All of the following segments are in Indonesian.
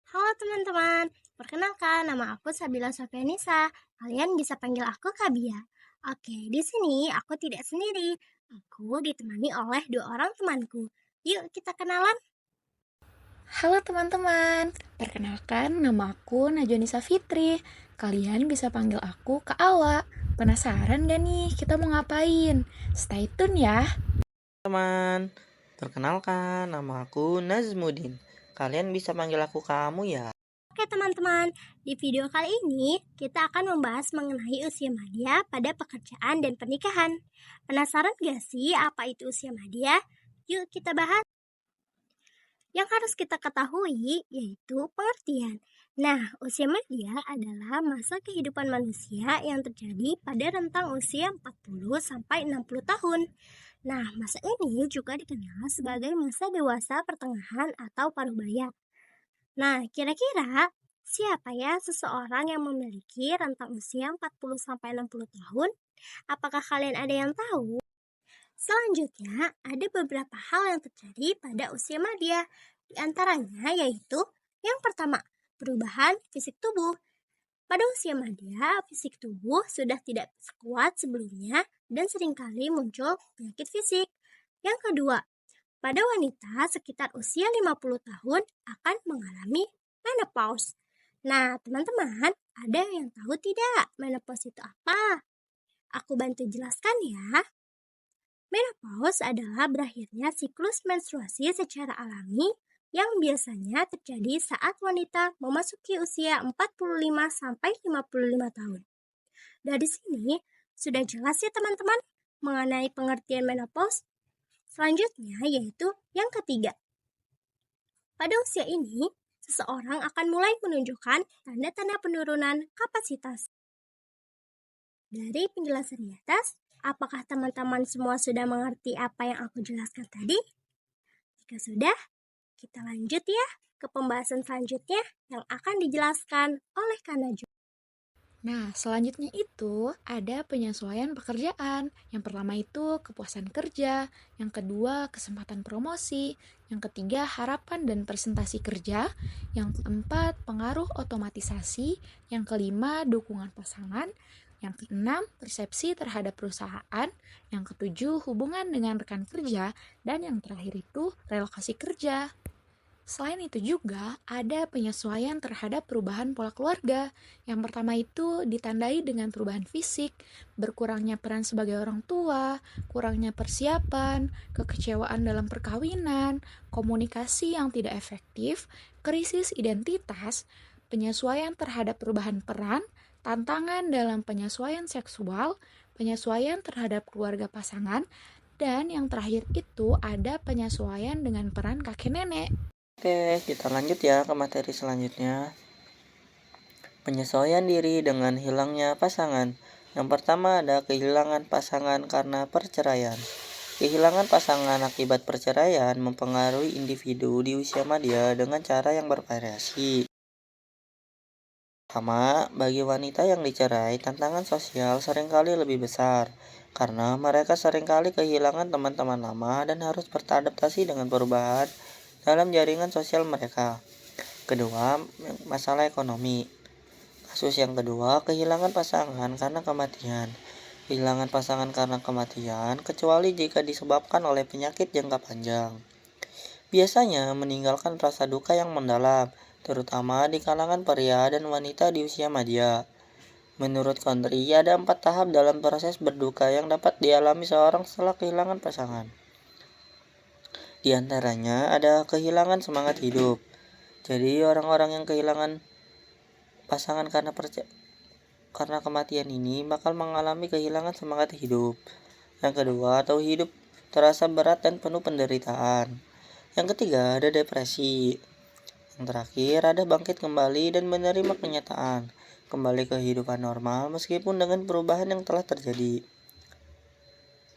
Halo teman-teman, perkenalkan nama aku Sabila Sofianisa. Kalian bisa panggil aku Kabia. Oke, di sini aku tidak sendiri. Aku ditemani oleh dua orang temanku. Yuk kita kenalan. Halo teman-teman, perkenalkan nama aku Najwa Fitri. Kalian bisa panggil aku Kak Awa. Penasaran gak nih kita mau ngapain? Stay tune ya. Teman, perkenalkan nama aku Nazmudin. Kalian bisa panggil aku kamu ya. Oke teman-teman, di video kali ini kita akan membahas mengenai usia madya pada pekerjaan dan pernikahan. Penasaran gak sih apa itu usia madya? Yuk kita bahas. Yang harus kita ketahui yaitu pengertian. Nah, usia madya adalah masa kehidupan manusia yang terjadi pada rentang usia 40 sampai 60 tahun. Nah, masa ini juga dikenal sebagai masa dewasa pertengahan atau parubaya. Nah, kira-kira siapa ya seseorang yang memiliki rentang usia 40 sampai 60 tahun? Apakah kalian ada yang tahu? Selanjutnya, ada beberapa hal yang terjadi pada usia madya. Di antaranya yaitu yang pertama, perubahan fisik tubuh. Pada usia madya, fisik tubuh sudah tidak sekuat sebelumnya dan seringkali muncul penyakit fisik. Yang kedua, pada wanita sekitar usia 50 tahun akan mengalami menopause. Nah, teman-teman, ada yang tahu tidak menopause itu apa? Aku bantu jelaskan ya. Menopause adalah berakhirnya siklus menstruasi secara alami yang biasanya terjadi saat wanita memasuki usia 45-55 tahun. Dari sini, sudah jelas ya teman-teman mengenai pengertian menopause. Selanjutnya yaitu yang ketiga. Pada usia ini, seseorang akan mulai menunjukkan tanda-tanda penurunan kapasitas. Dari penjelasan di atas, apakah teman-teman semua sudah mengerti apa yang aku jelaskan tadi? Jika sudah, kita lanjut ya ke pembahasan selanjutnya yang akan dijelaskan oleh Kak Najwa. Nah, selanjutnya itu ada penyesuaian pekerjaan. Yang pertama itu kepuasan kerja, yang kedua kesempatan promosi, yang ketiga harapan dan presentasi kerja, yang keempat pengaruh otomatisasi, yang kelima dukungan pasangan, yang keenam persepsi terhadap perusahaan, yang ketujuh hubungan dengan rekan kerja, dan yang terakhir itu relokasi kerja. Selain itu juga ada penyesuaian terhadap perubahan pola keluarga. Yang pertama itu ditandai dengan perubahan fisik, berkurangnya peran sebagai orang tua, kurangnya persiapan, kekecewaan dalam perkawinan, komunikasi yang tidak efektif, krisis identitas, penyesuaian terhadap perubahan peran, tantangan dalam penyesuaian seksual, penyesuaian terhadap keluarga pasangan, dan yang terakhir itu ada penyesuaian dengan peran kakek nenek. Oke, kita lanjut ya ke materi selanjutnya. Penyesuaian diri dengan hilangnya pasangan. Yang pertama ada kehilangan pasangan karena perceraian. Kehilangan pasangan akibat perceraian mempengaruhi individu di usia madya dengan cara yang bervariasi. Pertama, bagi wanita yang dicerai, tantangan sosial seringkali lebih besar karena mereka seringkali kehilangan teman-teman lama dan harus beradaptasi dengan perubahan dalam jaringan sosial mereka. Kedua, masalah ekonomi. Kasus yang kedua, kehilangan pasangan karena kematian. Kehilangan pasangan karena kematian, kecuali jika disebabkan oleh penyakit jangka panjang, biasanya meninggalkan rasa duka yang mendalam, terutama di kalangan pria dan wanita di usia madya. Menurut Country, ada 4 tahap dalam proses berduka yang dapat dialami seorang setelah kehilangan pasangan. Di antaranya ada kehilangan semangat hidup. Jadi orang-orang yang kehilangan pasangan karena kematian ini bakal mengalami kehilangan semangat hidup. Yang kedua, atau hidup terasa berat dan penuh penderitaan. Yang ketiga, ada depresi. Yang terakhir, ada bangkit kembali dan menerima kenyataan, kembali ke kehidupan normal meskipun dengan perubahan yang telah terjadi.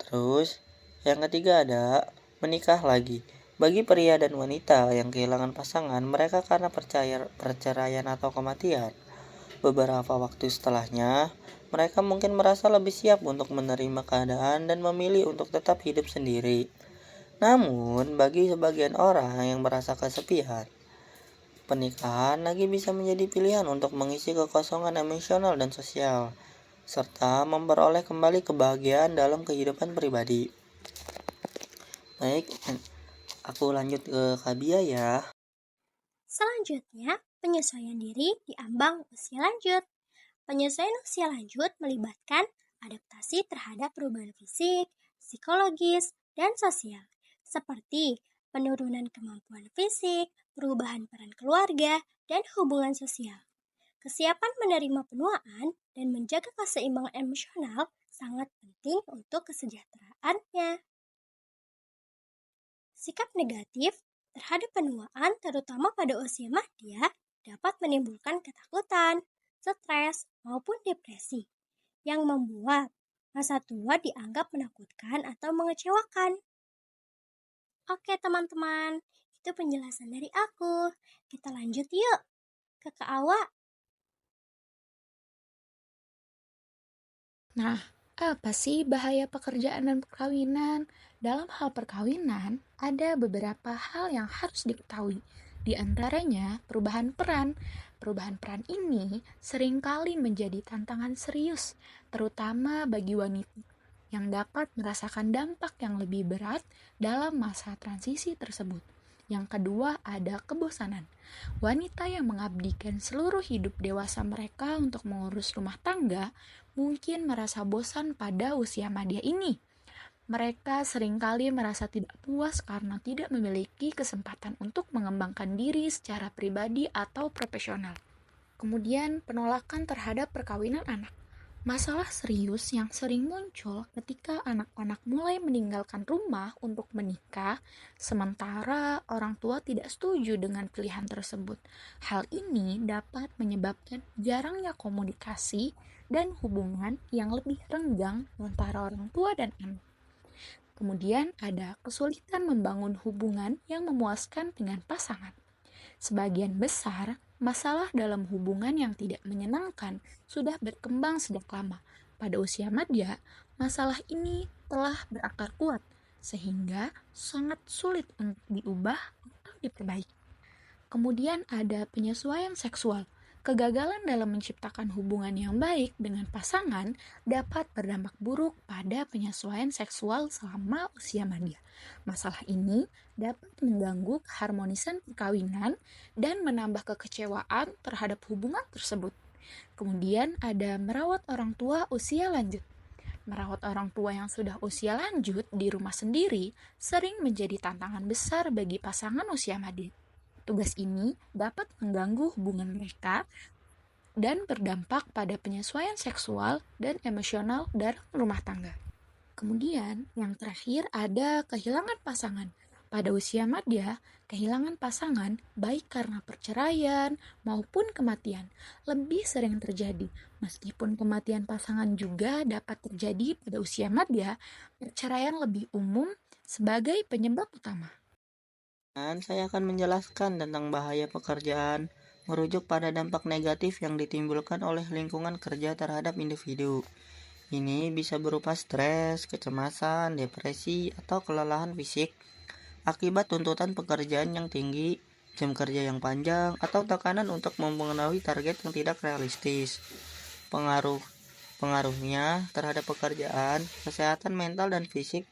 Terus, yang ketiga ada menikah lagi. Bagi pria dan wanita yang kehilangan pasangan mereka karena perceraian atau kematian, beberapa waktu setelahnya, mereka mungkin merasa lebih siap untuk menerima keadaan dan memilih untuk tetap hidup sendiri. Namun, bagi sebagian orang yang merasa kesepian, Pernikahan lagi bisa menjadi pilihan untuk mengisi kekosongan emosional dan sosial, serta memperoleh kembali kebahagiaan dalam kehidupan pribadi. Baik, aku lanjut ke Kabia ya. Selanjutnya, penyesuaian diri di ambang usia lanjut. Penyesuaian usia lanjut melibatkan adaptasi terhadap perubahan fisik, psikologis, dan sosial, seperti penurunan kemampuan fisik, perubahan peran keluarga, dan hubungan sosial. Kesiapan menerima penuaan dan menjaga keseimbangan emosional sangat penting untuk kesejahteraannya. Sikap negatif terhadap penuaan terutama pada usia madya dapat menimbulkan ketakutan, stres, maupun depresi yang membuat masa tua dianggap menakutkan atau mengecewakan. Oke teman-teman, itu penjelasan dari aku. Kita lanjut yuk ke Kak Awa. Nah, apa sih bahaya pekerjaan dan perkawinan? Dalam hal perkawinan, ada beberapa hal yang harus diketahui. Di antaranya, perubahan peran. Perubahan peran ini seringkali menjadi tantangan serius, terutama bagi wanita yang dapat merasakan dampak yang lebih berat dalam masa transisi tersebut. Yang kedua, ada kebosanan. Wanita yang mengabdikan seluruh hidup dewasa mereka untuk mengurus rumah tangga mungkin merasa bosan pada usia madya ini. Mereka seringkali merasa tidak puas karena tidak memiliki kesempatan untuk mengembangkan diri secara pribadi atau profesional. Kemudian, penolakan terhadap perkawinan anak. Masalah serius yang sering muncul ketika anak-anak mulai meninggalkan rumah untuk menikah, sementara orang tua tidak setuju dengan pilihan tersebut. Hal ini dapat menyebabkan jarangnya komunikasi dan hubungan yang lebih renggang antara orang tua dan anak. Kemudian ada kesulitan membangun hubungan yang memuaskan dengan pasangan. Sebagian besar masalah dalam hubungan yang tidak menyenangkan sudah berkembang sejak lama. Pada usia madya, masalah ini telah berakar kuat, sehingga sangat sulit untuk diubah atau diperbaiki. Kemudian ada penyesuaian seksual. Kegagalan dalam menciptakan hubungan yang baik dengan pasangan dapat berdampak buruk pada penyesuaian seksual selama usia madya. Masalah ini dapat mengganggu keharmonisan perkawinan dan menambah kekecewaan terhadap hubungan tersebut. Kemudian ada merawat orang tua usia lanjut. Merawat orang tua yang sudah usia lanjut di rumah sendiri sering menjadi tantangan besar bagi pasangan usia madya. Tugas ini dapat mengganggu hubungan mereka dan berdampak pada penyesuaian seksual dan emosional dalam rumah tangga. Kemudian, yang terakhir ada kehilangan pasangan. Pada usia madya, kehilangan pasangan baik karena perceraian maupun kematian lebih sering terjadi. Meskipun kematian pasangan juga dapat terjadi pada usia madya, perceraian lebih umum sebagai penyebab utama. Dan saya akan menjelaskan tentang bahaya pekerjaan, merujuk pada dampak negatif yang ditimbulkan oleh lingkungan kerja terhadap individu. Ini bisa berupa stres, kecemasan, depresi, atau kelelahan fisik akibat tuntutan pekerjaan yang tinggi, jam kerja yang panjang, atau tekanan untuk memenuhi target yang tidak realistis. Pengaruhnya terhadap pekerjaan, kesehatan mental dan fisik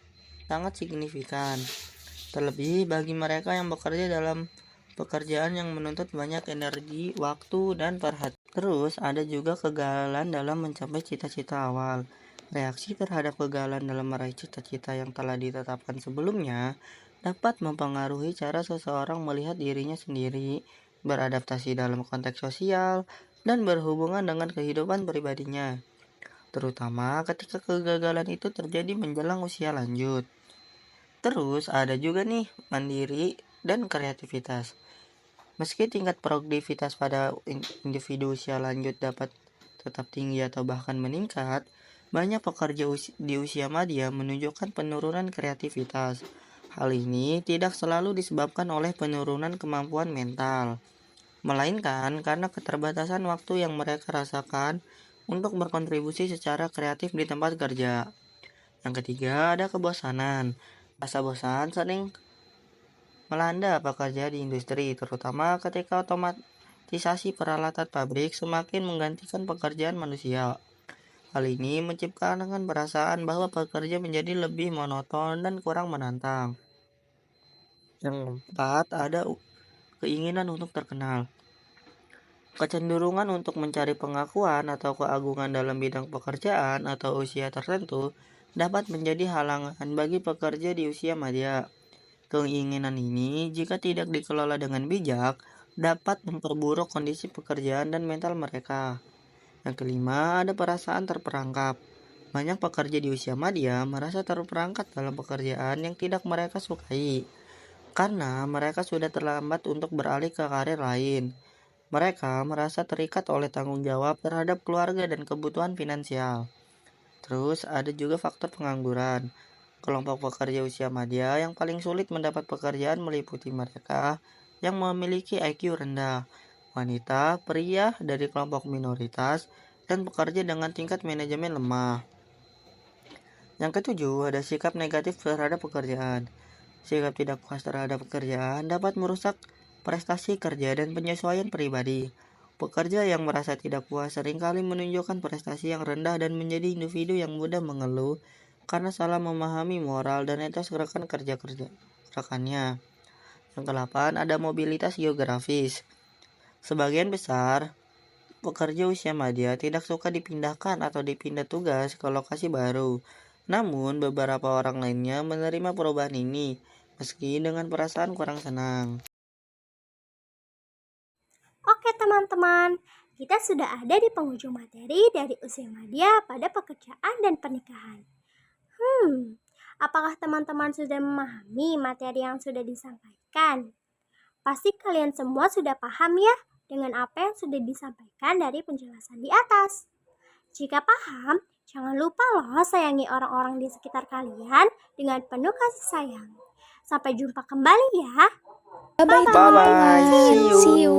sangat signifikan. Terlebih bagi mereka yang bekerja dalam pekerjaan yang menuntut banyak energi, waktu, dan perhatian. Terus ada juga kegagalan dalam mencapai cita-cita awal. Reaksi terhadap kegagalan dalam meraih cita-cita yang telah ditetapkan sebelumnya dapat mempengaruhi cara seseorang melihat dirinya sendiri, beradaptasi dalam konteks sosial, dan berhubungan dengan kehidupan pribadinya. Terutama ketika kegagalan itu terjadi menjelang usia lanjut. Terus ada juga nih mandiri dan kreativitas. Meski tingkat produktivitas pada individu usia lanjut dapat tetap tinggi atau bahkan meningkat, banyak pekerja di usia madya menunjukkan penurunan kreativitas. Hal ini tidak selalu disebabkan oleh penurunan kemampuan mental, melainkan karena keterbatasan waktu yang mereka rasakan untuk berkontribusi secara kreatif di tempat kerja. Yang ketiga ada kebosanan. Rasa bosan sering melanda pekerja di industri, terutama ketika otomatisasi peralatan pabrik semakin menggantikan pekerjaan manusia. Hal ini menciptakan perasaan bahwa pekerja menjadi lebih monoton dan kurang menantang. Yang keempat, ada keinginan untuk terkenal. Kecenderungan untuk mencari pengakuan atau keagungan dalam bidang pekerjaan atau usia tertentu dapat menjadi halangan bagi pekerja di usia madya. Keinginan ini, jika tidak dikelola dengan bijak, dapat memperburuk kondisi pekerjaan dan mental mereka. Yang kelima, ada perasaan terperangkap. Banyak pekerja di usia madya merasa terperangkap dalam pekerjaan yang tidak mereka sukai, karena mereka sudah terlambat untuk beralih ke karir lain. Mereka merasa terikat oleh tanggung jawab terhadap keluarga dan kebutuhan finansial. Terus ada juga faktor pengangguran. Kelompok pekerja usia madya yang paling sulit mendapat pekerjaan meliputi mereka yang memiliki IQ rendah, wanita, pria dari kelompok minoritas, dan pekerja dengan tingkat manajemen lemah. Yang ketujuh, ada sikap negatif terhadap pekerjaan. Sikap tidak puas terhadap pekerjaan dapat merusak prestasi kerja dan penyesuaian pribadi. Pekerja yang merasa tidak puas seringkali menunjukkan prestasi yang rendah dan menjadi individu yang mudah mengeluh karena salah memahami moral dan etos rekan kerja rekannya. Yang kedelapan, ada mobilitas geografis. Sebagian besar pekerja usia madya tidak suka dipindahkan atau dipindah tugas ke lokasi baru. Namun, beberapa orang lainnya menerima perubahan ini, meski dengan perasaan kurang senang. Oke teman-teman, kita sudah ada di penghujung materi dari usia madya pada pekerjaan dan pernikahan. Apakah teman-teman sudah memahami materi yang sudah disampaikan? Pasti kalian semua sudah paham ya dengan apa yang sudah disampaikan dari penjelasan di atas. Jika paham, jangan lupa loh sayangi orang-orang di sekitar kalian dengan penuh kasih sayang. Sampai jumpa kembali ya. Bye-bye Bye-bye, teman-teman. see you. See you.